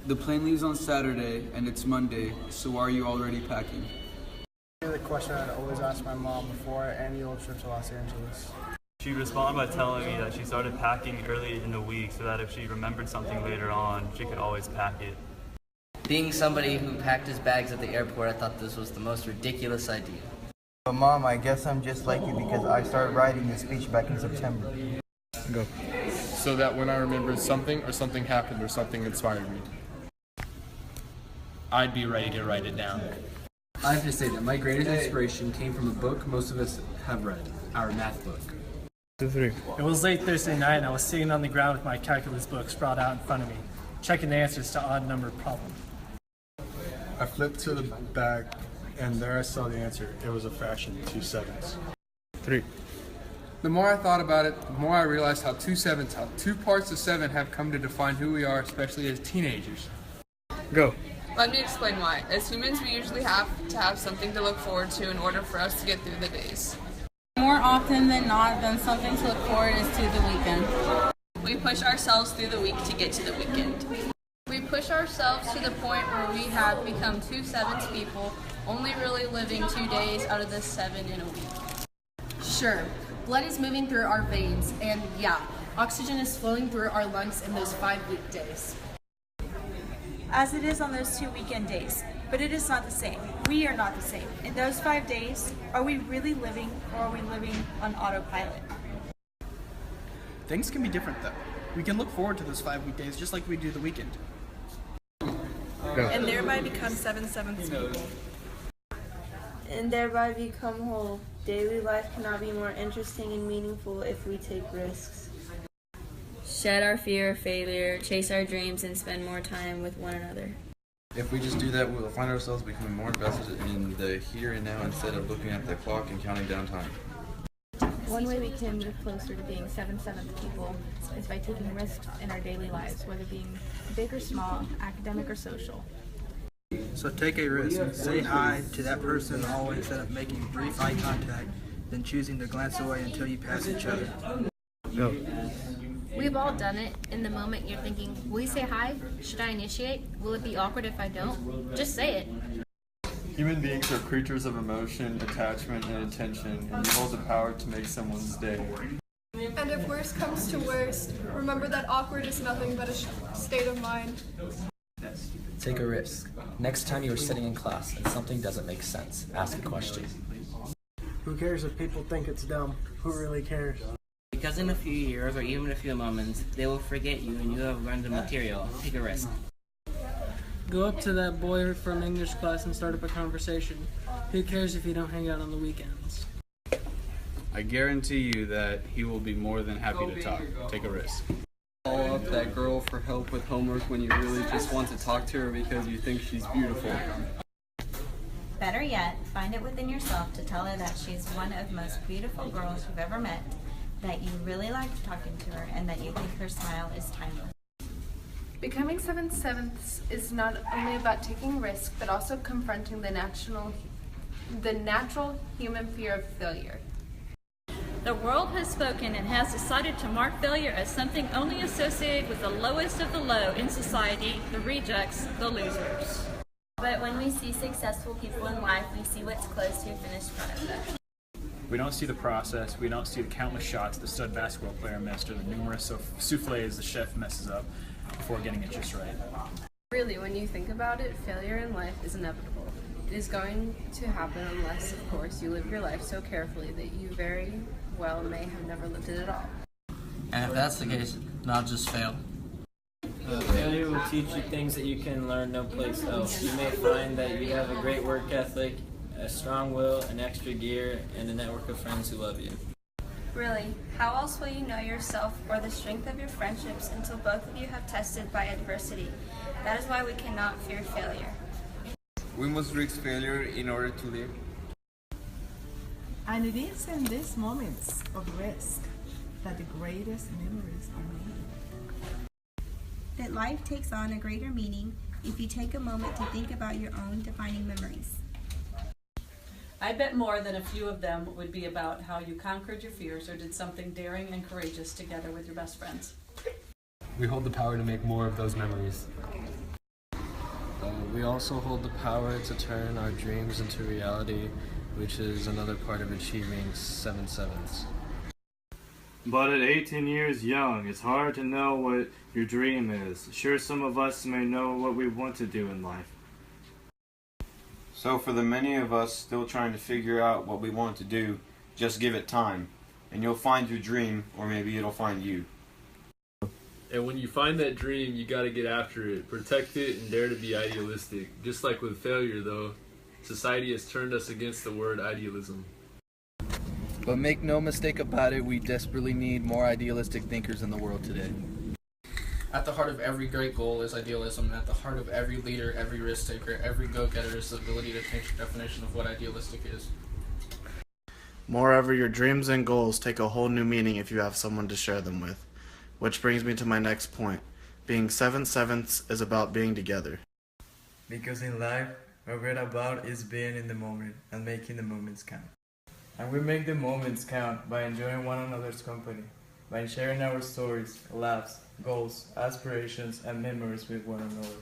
The plane leaves on Saturday and it's Monday, so are you already packing? The question I'd always ask my mom before any old trip to Los Angeles. She responded by telling me that she started packing early in the week so that if she remembered something later on, she could always pack it. Being somebody who packed his bags at the airport, I thought this was the most ridiculous idea. But Mom, I guess I'm just like you because I started writing this speech back in September. Go. So that when I remembered something or something happened or something inspired me, I'd be ready to write it down. I have to say that my greatest inspiration came from a book most of us have read, our math book. 2, 3. It was late Thursday night and I was sitting on the ground with my calculus book sprawled out in front of me, checking the answers to odd-numbered problems. I flipped to the back, and there I saw the answer. It was a fraction, 2 sevens. 3. The more I thought about it, the more I realized how 2 sevens, how 2 parts of 7 have come to define who we are, especially as teenagers. Go. Let me explain why. As humans, we usually have to have something to look forward to in order for us to get through the days. More often than not, then something to look forward is to the weekend. We push ourselves through the week to get to the weekend. We push ourselves to the point where we have become 2 sevens people, only really living 2 days out of the 7 in a week. Sure, blood is moving through our veins, and yeah, oxygen is flowing through our lungs in those 5 weekdays. As it is on those 2 weekend days, but it is not the same. We are not the same. In those 5 days, are we really living or are we living on autopilot? Things can be different though. We can look forward to those 5 weekdays just like we do the weekend. Go. And thereby become 7 sevenths people. And thereby become whole. Daily life cannot be more interesting and meaningful if we take risks. Shed our fear of failure, chase our dreams, and spend more time with one another. If we just do that, we'll find ourselves becoming more invested in the here and now instead of looking at the clock and counting down time. One way we can move closer to being 7 seventh people is by taking risks in our daily lives, whether being big or small, academic or social. So take a risk. Say hi to that person always instead of making brief eye contact, then choosing to glance away until you pass each other. Go. We've all done it. In the moment you're thinking, will he say hi? Should I initiate? Will it be awkward if I don't? Just say it. Human beings are creatures of emotion, attachment, and intention, and you hold the power to make someone's day. And if worst comes to worst, remember that awkward is nothing but a state of mind. Take a risk. Next time you are sitting in class and something doesn't make sense, ask a question. Who cares if people think it's dumb? Who really cares? Because in a few years or even a few moments, they will forget you and you have learned the material. Take a risk. Go up to that boy from English class and start up a conversation. Who cares if you don't hang out on the weekends? I guarantee you that he will be more than happy to talk. Take a risk. Call up that girl for help with homework when you really just want to talk to her because you think she's beautiful. Better yet, find it within yourself to tell her that she's one of the most beautiful girls you've ever met, that you really like talking to her, and that you think her smile is timeless. Becoming 7 sevenths is not only about taking risk, but also confronting the natural human fear of failure. The world has spoken and has decided to mark failure as something only associated with the lowest of the low in society, the rejects, the losers. But when we see successful people in life, we see what's close to a finished product. We don't see the process, we don't see the countless shots the stud basketball player missed or the numerous souffles the chef messes up before getting it just right. Really, when you think about it, failure in life is inevitable. It is going to happen unless, of course, you live your life so carefully that you very well may have never lived it at all. And if that's the case, not just fail. Failure will teach you things that you can learn no place else. You may find that you have a great work ethic, a strong will, an extra gear, and a network of friends who love you. Really, how else will you know yourself or the strength of your friendships until both of you have tested by adversity? That is why we cannot fear failure. We must risk failure in order to live. And it is in these moments of risk that the greatest memories are made. That life takes on a greater meaning if you take a moment to think about your own defining memories. I bet more than a few of them would be about how you conquered your fears or did something daring and courageous together with your best friends. We hold the power to make more of those memories. also hold the power to turn our dreams into reality, which is another part of achieving 7 sevenths. But at 18 years young, it's hard to know what your dream is. Sure, some of us may know what we want to do in life. So for the many of us still trying to figure out what we want to do, just give it time, and you'll find your dream, or maybe it'll find you. And when you find that dream, you gotta get after it, protect it, and dare to be idealistic. Just like with failure, though, society has turned us against the word idealism. But make no mistake about it, we desperately need more idealistic thinkers in the world today. At the heart of every great goal is idealism. At the heart of every leader, every risk taker, every go-getter is the ability to change the definition of what idealistic is. Moreover, your dreams and goals take a whole new meaning if you have someone to share them with. Which brings me to my next point. Being 7 sevenths is about being together. Because in life, what we're about is being in the moment and making the moments count. And we make the moments count by enjoying one another's company, by sharing our stories, laughs, goals, aspirations, and memories with one another.